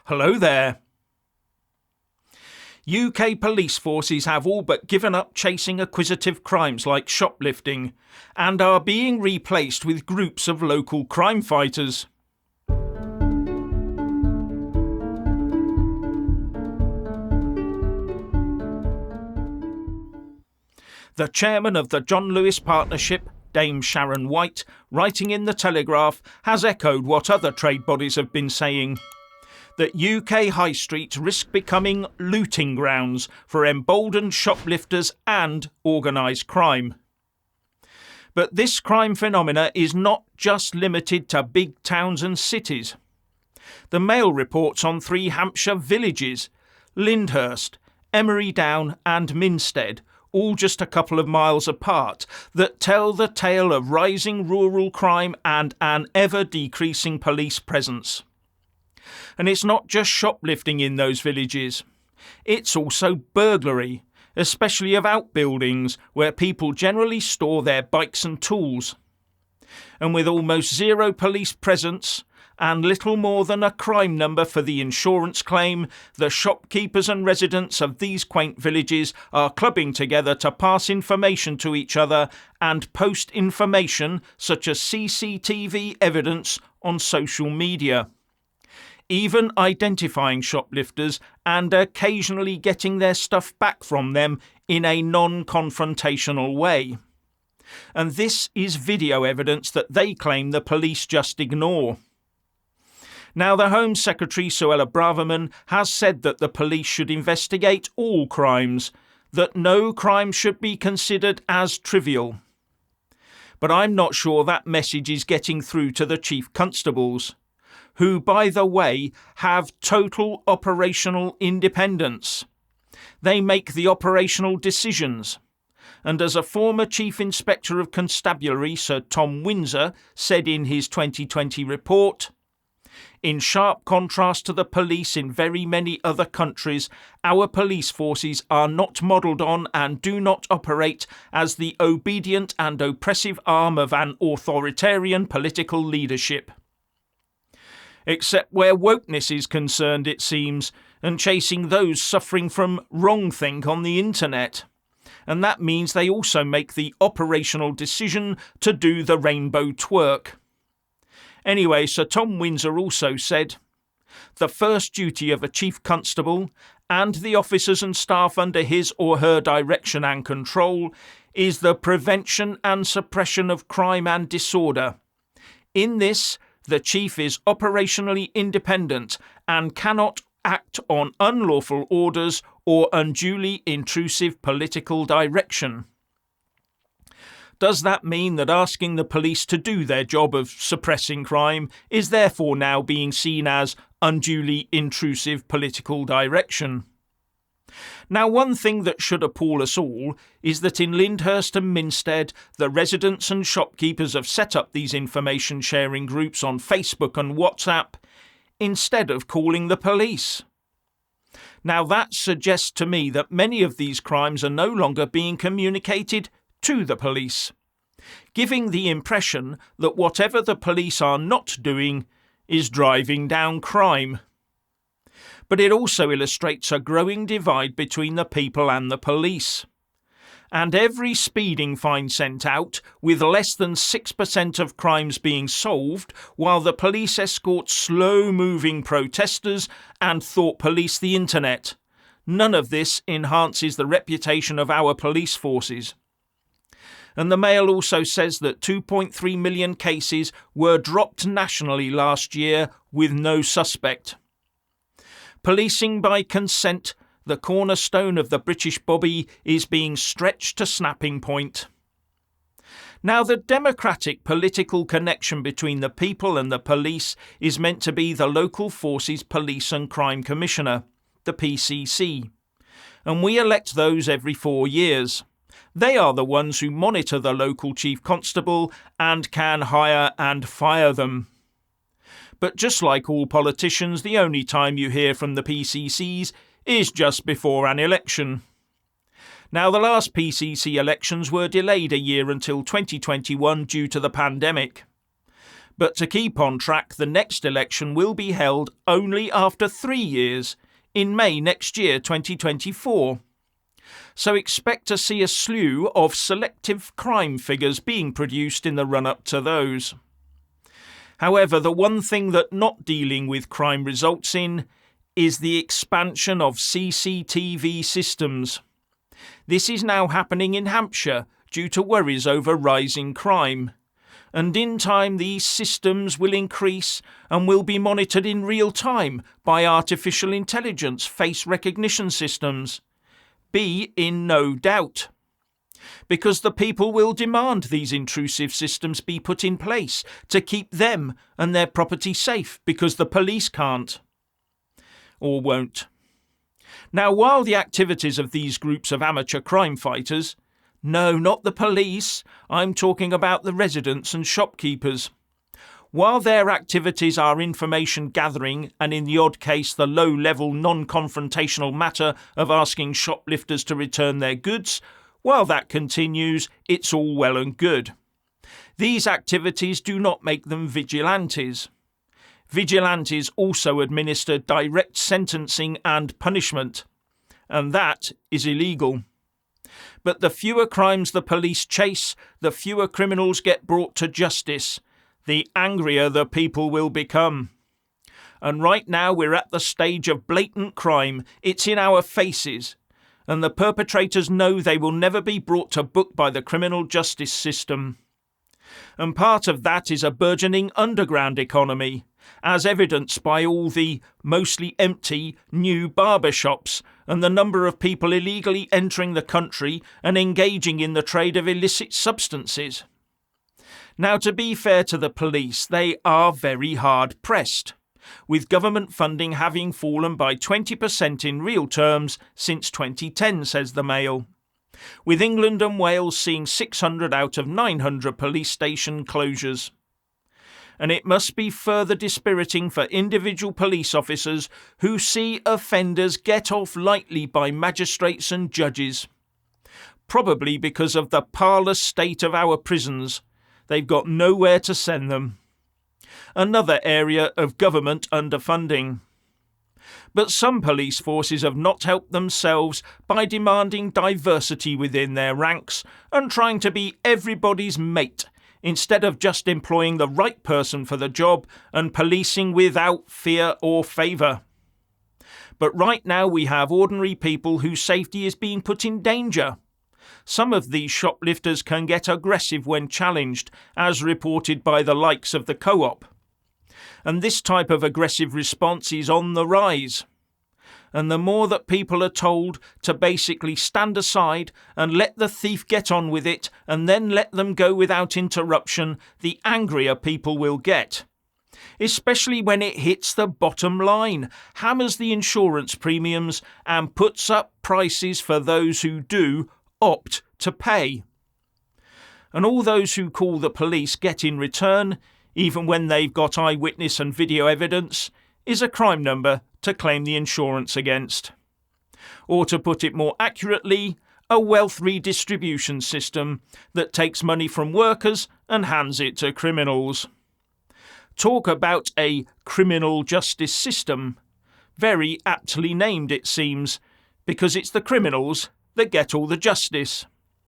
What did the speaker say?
Hello there. UK police forces have all but given up chasing acquisitive crimes like shoplifting and are being replaced with groups of local crime fighters. The chairman of the John Lewis Partnership, Dame Sharon White, writing in The Telegraph, has echoed what other trade bodies have been saying, that UK high streets risk becoming looting grounds for emboldened shoplifters and organised crime. But this crime phenomena is not just limited to big towns and cities. The Mail reports on 3 Hampshire villages, Lyndhurst, Emery Down and Minstead, all just a couple of miles apart, that tell the tale of rising rural crime and an ever-decreasing police presence. And it's not just shoplifting in those villages. It's also burglary, especially of outbuildings where people generally store their bikes and tools. And with almost zero police presence and little more than a crime number for the insurance claim, the shopkeepers and residents of these quaint villages are clubbing together to pass information to each other and post information such as CCTV evidence on social media. Even identifying shoplifters and occasionally getting their stuff back from them in a non-confrontational way. And this is video evidence that they claim the police just ignore. Now, the Home Secretary, Suella Braverman, has said that the police should investigate all crimes, that no crime should be considered as trivial. But I'm not sure that message is getting through to the Chief Constables, who, by the way, have total operational independence. They make the operational decisions. And as a former Chief Inspector of Constabulary, Sir Tom Windsor, said in his 2020 report, in sharp contrast to the police in very many other countries, our police forces are not modelled on and do not operate as the obedient and oppressive arm of an authoritarian political leadership. Except where wokeness is concerned, it seems, and chasing those suffering from wrongthink on the internet. And that means they also make the operational decision to do the rainbow twerk. Anyway, Sir Tom Windsor also said, the first duty of a Chief Constable and the officers and staff under his or her direction and control is the prevention and suppression of crime and disorder. In this, the Chief is operationally independent and cannot act on unlawful orders or unduly intrusive political direction. Does that mean that asking the police to do their job of suppressing crime is therefore now being seen as unduly intrusive political direction? Now, one thing that should appall us all is that in Lyndhurst and Minstead, the residents and shopkeepers have set up these information sharing groups on Facebook and WhatsApp instead of calling the police. Now, that suggests to me that many of these crimes are no longer being communicated to the police, giving the impression that whatever the police are not doing is driving down crime. But it also illustrates a growing divide between the people and the police. And every speeding fine sent out, with less than 6% of crimes being solved, while the police escort slow-moving protesters and thought police the internet. None of this enhances the reputation of our police forces. And the Mail also says that 2.3 million cases were dropped nationally last year with no suspect. Policing by consent, the cornerstone of the British bobby, is being stretched to snapping point. Now, the democratic political connection between the people and the police is meant to be the Local Forces Police and Crime Commissioner, the PCC, and we elect those every 4 years. They are the ones who monitor the local Chief Constable and can hire and fire them. But just like all politicians, the only time you hear from the PCCs is just before an election. Now, the last PCC elections were delayed a year until 2021 due to the pandemic. But to keep on track, the next election will be held only after 3 years, in May next year, 2024. So expect to see a slew of selective crime figures being produced in the run-up to those. However, the one thing that not dealing with crime results in is the expansion of CCTV systems. This is now happening in Hampshire due to worries over rising crime. And in time these systems will increase and will be monitored in real time by artificial intelligence face recognition systems. Be in no doubt. Because the people will demand these intrusive systems be put in place to keep them and their property safe, because the police can't. Or won't. Now, while the activities of these groups of amateur crime fighters, no, not the police, I'm talking about the residents and shopkeepers. While their activities are information gathering and in the odd case the low-level non-confrontational matter of asking shoplifters to return their goods, while that continues, it's all well and good. These activities do not make them vigilantes. Vigilantes also administer direct sentencing and punishment, and that is illegal. But the fewer crimes the police chase, the fewer criminals get brought to justice, the angrier the people will become. And right now we're at the stage of blatant crime. It's in our faces. And the perpetrators know they will never be brought to book by the criminal justice system. And part of that is a burgeoning underground economy, as evidenced by all the mostly empty new barber shops and the number of people illegally entering the country and engaging in the trade of illicit substances. Now, to be fair to the police, they are very hard pressed, with government funding having fallen by 20% in real terms since 2010, says the Mail, with England and Wales seeing 600 out of 900 police station closures. And it must be further dispiriting for individual police officers who see offenders get off lightly by magistrates and judges. Probably because of the parlous state of our prisons. They've got nowhere to send them. Another area of government underfunding. But some police forces have not helped themselves by demanding diversity within their ranks and trying to be everybody's mate, instead of just employing the right person for the job and policing without fear or favour. But right now we have ordinary people whose safety is being put in danger. Some of these shoplifters can get aggressive when challenged, as reported by the likes of the Co-op. And this type of aggressive response is on the rise. And the more that people are told to basically stand aside and let the thief get on with it and then let them go without interruption, the angrier people will get. Especially when it hits the bottom line, hammers the insurance premiums and puts up prices for those who do opt to pay. And all those who call the police get in return, even when they've got eyewitness and video evidence, is a crime number to claim the insurance against. Or to put it more accurately, a wealth redistribution system that takes money from workers and hands it to criminals. Talk about a criminal justice system. Very aptly named, it seems, because it's the criminals that get all the justice.